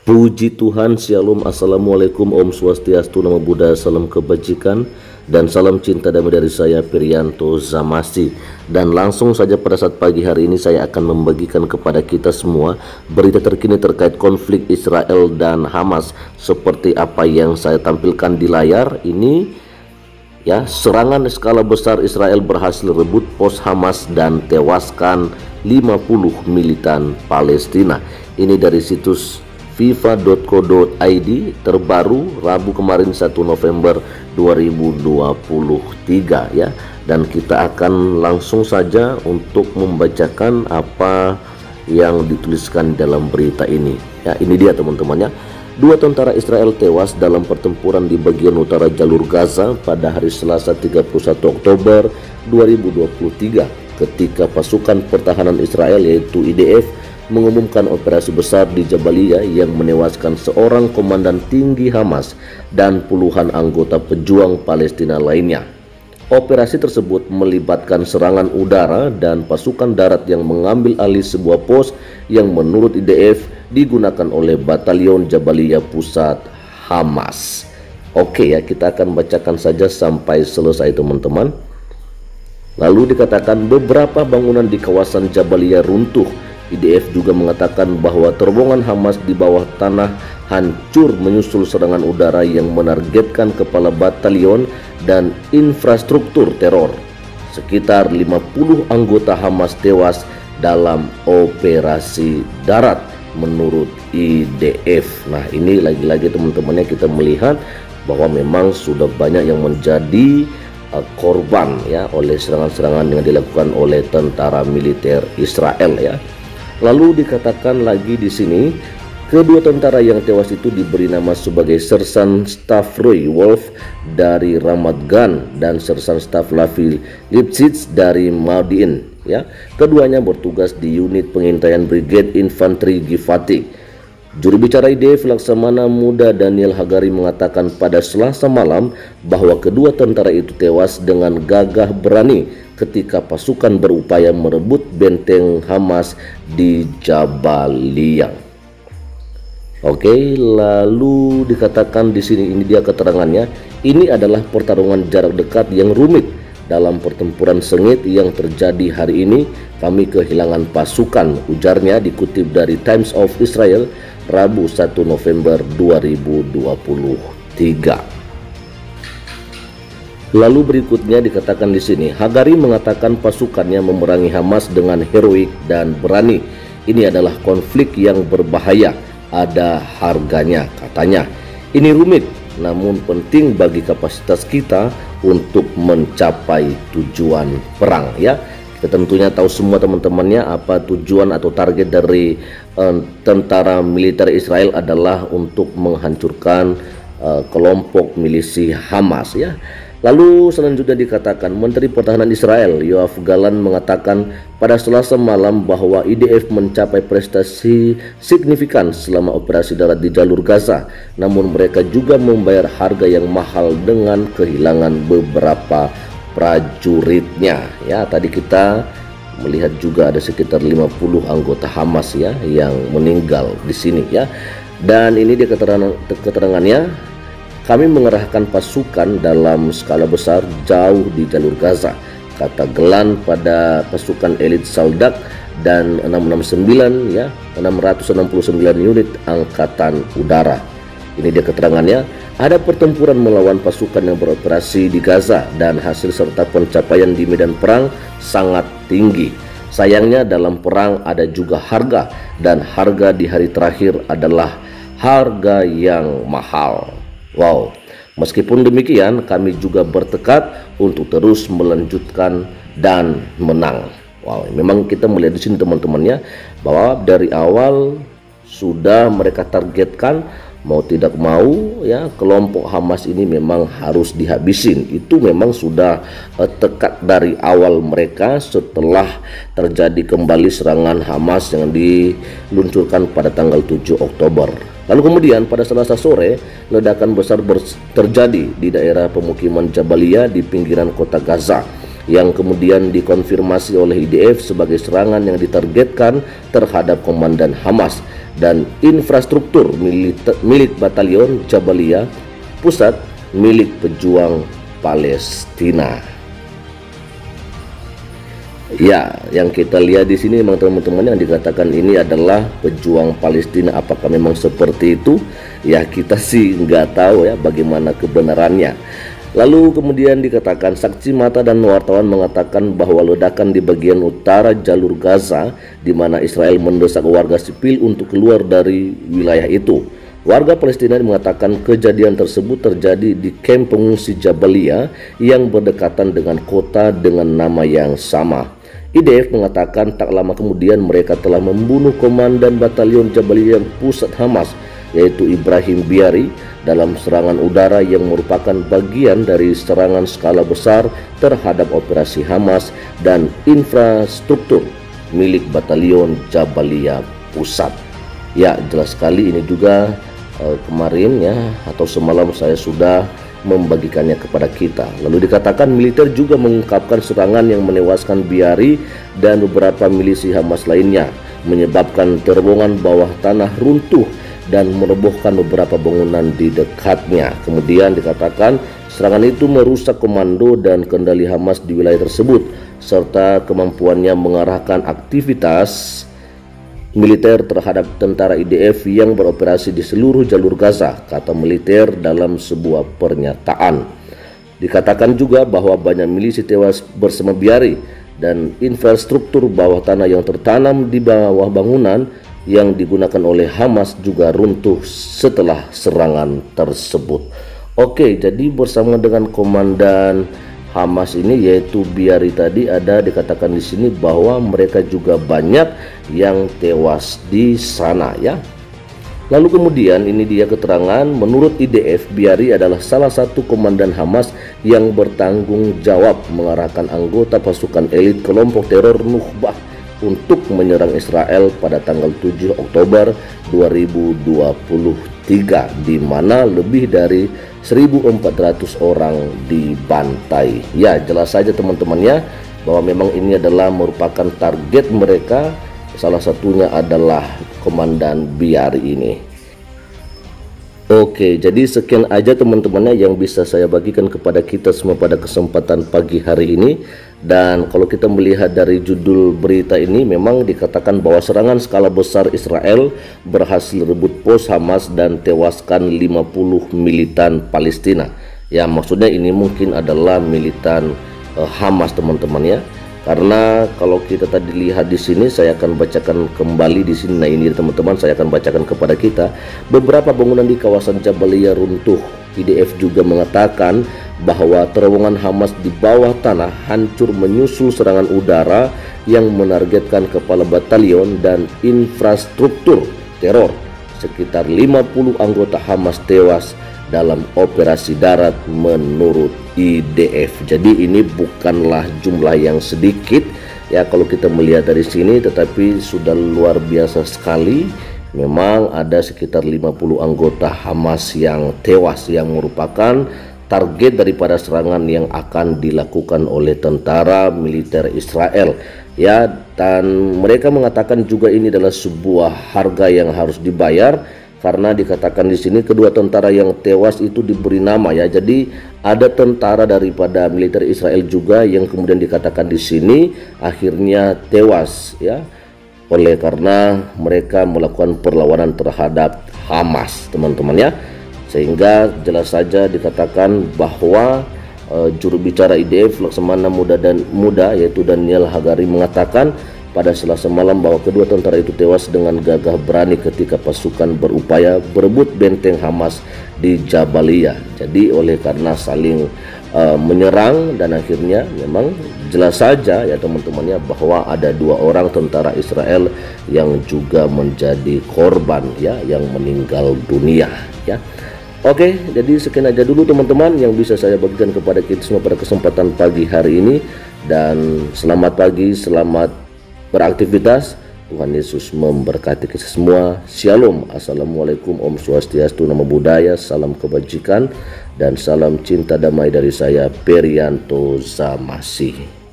Puji Tuhan, Shalom, Assalamualaikum, Om Swastiastu, Namo Buddhaya, salam kebajikan, dan salam cinta damai dari saya, Priyanto Zamasi. Dan langsung saja pada saat pagi hari ini saya akan membagikan kepada kita semua berita terkini terkait konflik Israel dan Hamas. Seperti apa yang saya tampilkan di layar ini, ya, serangan skala besar Israel berhasil rebut pos Hamas dan tewaskan 50 militan Palestina. Ini dari situs fifa.co.id terbaru Rabu kemarin 1 November 2023 ya. Dan kita akan langsung saja untuk membacakan apa yang dituliskan dalam berita ini. Ya, ini dia teman-teman ya. 2 tentara Israel tewas dalam pertempuran di bagian utara jalur Gaza pada hari Selasa 31 Oktober 2023 ketika pasukan pertahanan Israel yaitu IDF mengumumkan operasi besar di Jabalia yang menewaskan seorang komandan tinggi Hamas dan puluhan anggota pejuang Palestina lainnya. Operasi tersebut melibatkan serangan udara dan pasukan darat yang mengambil alih sebuah pos yang menurut IDF digunakan oleh Batalion Jabalia Pusat Hamas. Oke ya, kita akan bacakan saja sampai selesai teman-teman. Lalu dikatakan beberapa bangunan di kawasan Jabalia runtuh. IDF juga mengatakan bahwa terowongan Hamas di bawah tanah hancur menyusul serangan udara yang menargetkan kepala batalion dan infrastruktur teror. Sekitar 50 anggota Hamas tewas dalam operasi darat menurut IDF. Nah, ini lagi-lagi teman-temannya kita melihat bahwa memang sudah banyak yang menjadi korban ya oleh serangan-serangan yang dilakukan oleh tentara militer Israel ya. Lalu dikatakan lagi di sini, kedua tentara yang tewas itu diberi nama sebagai Sersan Staff Roy Wolf dari Ramat Gan dan Sersan Staff Lavi Lipsitz dari Maudiin. Ya, keduanya bertugas di unit pengintaian Brigade Infanteri Givati. Juru bicara IDF Laksamana Muda Daniel Hagari mengatakan pada Selasa malam bahwa kedua tentara itu tewas dengan gagah berani ketika pasukan berupaya merebut benteng Hamas di Jabalia. Oke, lalu dikatakan di sini, ini dia keterangannya. Ini adalah pertarungan jarak dekat yang rumit. Dalam pertempuran sengit yang terjadi hari ini, kami kehilangan pasukan, ujarnya dikutip dari Times of Israel Rabu 1 November 2023. Lalu berikutnya dikatakan di sini, Hagari mengatakan pasukannya memerangi Hamas dengan heroik dan berani. Ini adalah konflik yang berbahaya, ada harganya katanya. Ini rumit, namun penting bagi kapasitas kita untuk mencapai tujuan perang ya. Kita tentunya tahu semua teman-temannya apa tujuan atau target dari tentara militer Israel adalah untuk menghancurkan kelompok milisi Hamas ya. Lalu selanjutnya dikatakan Menteri Pertahanan Israel Yoav Gallant mengatakan pada Selasa malam bahwa IDF mencapai prestasi signifikan selama operasi darat di jalur Gaza. Namun mereka juga membayar harga yang mahal dengan kehilangan beberapa prajuritnya. Ya, tadi kita melihat juga ada sekitar 50 anggota Hamas ya yang meninggal di sini ya. Dan ini dia keterangannya. Kami mengerahkan pasukan dalam skala besar jauh di jalur Gaza, kata Gelan pada pasukan elit Saldak dan 669 ya, 669 unit angkatan udara. Ini dia keterangannya. Ada pertempuran melawan pasukan yang beroperasi di Gaza dan hasil serta pencapaian di medan perang sangat tinggi. Sayangnya dalam perang ada juga harga, dan harga di hari terakhir adalah harga yang mahal. Wow, meskipun demikian kami juga bertekad untuk terus melanjutkan dan menang. Wow, memang kita melihat di sini teman-temannya bahwa dari awal sudah mereka targetkan mau tidak mau ya kelompok Hamas ini memang harus dihabisin. Itu memang sudah tekad dari awal mereka setelah terjadi kembali serangan Hamas yang diluncurkan pada tanggal 7 Oktober. Lalu kemudian pada Selasa sore, ledakan besar terjadi di daerah pemukiman Jabalia di pinggiran kota Gaza yang kemudian dikonfirmasi oleh IDF sebagai serangan yang ditargetkan terhadap komandan Hamas. dan infrastruktur milik Batalion Jabaliyah Pusat milik pejuang Palestina. Ya, yang kita lihat di sini memang teman-teman yang dikatakan ini adalah pejuang Palestina. Apakah memang seperti itu? Ya, kita sih nggak tahu ya bagaimana kebenarannya. Lalu kemudian dikatakan saksi mata dan wartawan mengatakan bahwa ledakan di bagian utara jalur Gaza di mana Israel mendesak warga sipil untuk keluar dari wilayah itu. Warga Palestina mengatakan kejadian tersebut terjadi di kamp pengungsi Jabaliyah yang berdekatan dengan kota dengan nama yang sama. IDF mengatakan tak lama kemudian mereka telah membunuh komandan Batalion Jabaliyah Pusat Hamas, yaitu Ibrahim Biari, dalam serangan udara yang merupakan bagian dari serangan skala besar terhadap operasi Hamas dan infrastruktur milik Batalion Jabaliyah Pusat. Ya, jelas sekali ini juga kemarin ya atau semalam saya sudah membagikannya kepada kita. Lalu dikatakan militer juga mengungkapkan serangan yang menewaskan Biari dan beberapa milisi Hamas lainnya, menyebabkan terowongan bawah tanah runtuh dan merobohkan beberapa bangunan di dekatnya. Kemudian dikatakan serangan itu merusak komando dan kendali Hamas di wilayah tersebut serta kemampuannya mengarahkan aktivitas militer terhadap tentara IDF yang beroperasi di seluruh jalur Gaza, kata militer dalam sebuah pernyataan. Dikatakan juga bahwa banyak milisi tewas bersama Biari dan infrastruktur bawah tanah yang tertanam di bawah bangunan yang digunakan oleh Hamas juga runtuh setelah serangan tersebut. Oke, jadi bersama dengan komandan Hamas ini yaitu Biari tadi ada dikatakan di sini bahwa mereka juga banyak yang tewas di sana ya. Lalu kemudian ini dia keterangan menurut IDF Biari adalah salah satu komandan Hamas yang bertanggung jawab mengarahkan anggota pasukan elit kelompok teror Nukbah untuk menyerang Israel pada tanggal 7 Oktober 2023 di mana lebih dari 1.400 orang dibantai. Ya, jelas saja teman-teman ya bahwa memang ini adalah merupakan target mereka. Salah satunya adalah komandan Biari ini. Oke, jadi sekian aja teman-temannya yang bisa saya bagikan kepada kita semua pada kesempatan pagi hari ini. Dan kalau kita melihat dari judul berita ini memang dikatakan bahwa serangan skala besar Israel berhasil rebut pos Hamas dan tewaskan 50 militan Palestina. Ya, maksudnya ini mungkin adalah militan Hamas teman-teman ya. Karena kalau kita tadi lihat di sini, saya akan bacakan kembali di sini. Nah, ini teman-teman, saya akan bacakan kepada kita. Beberapa bangunan di kawasan Jabaliyah runtuh. IDF juga mengatakan bahwa terowongan Hamas di bawah tanah hancur menyusul serangan udara yang menargetkan kepala batalion dan infrastruktur teror. Sekitar 50 anggota Hamas tewas dalam operasi darat menurut IDF. Jadi ini bukanlah jumlah yang sedikit ya kalau kita melihat dari sini, tetapi sudah luar biasa sekali. Memang ada sekitar 50 anggota Hamas yang tewas yang merupakan target daripada serangan yang akan dilakukan oleh tentara militer Israel ya, dan mereka mengatakan juga ini adalah sebuah harga yang harus dibayar. Karena dikatakan di sini kedua tentara yang tewas itu diberi nama ya. Jadi ada tentara daripada militer Israel juga yang kemudian dikatakan di sini akhirnya tewas ya, oleh karena mereka melakukan perlawanan terhadap Hamas teman-teman ya. Sehingga jelas saja dikatakan bahwa juru bicara IDF Laksamana Muda yaitu Daniel Hagari mengatakan pada Selasa malam bahwa kedua tentara itu tewas dengan gagah berani ketika pasukan berupaya berebut benteng Hamas di Jabaliyah. Jadi oleh karena saling menyerang dan akhirnya memang jelas saja ya teman-temannya bahwa ada dua orang tentara Israel yang juga menjadi korban ya, yang meninggal dunia ya. Oke, jadi sekian aja dulu teman-teman yang bisa saya bagikan kepada kita semua pada kesempatan pagi hari ini, dan selamat pagi, selamat beraktivitas. Tuhan Yesus memberkati kita semua. Shalom, assalamualaikum, Om Swastiastu, Namo Buddhaya, salam kebajikan dan salam cinta damai dari saya, Perianto Zamasi.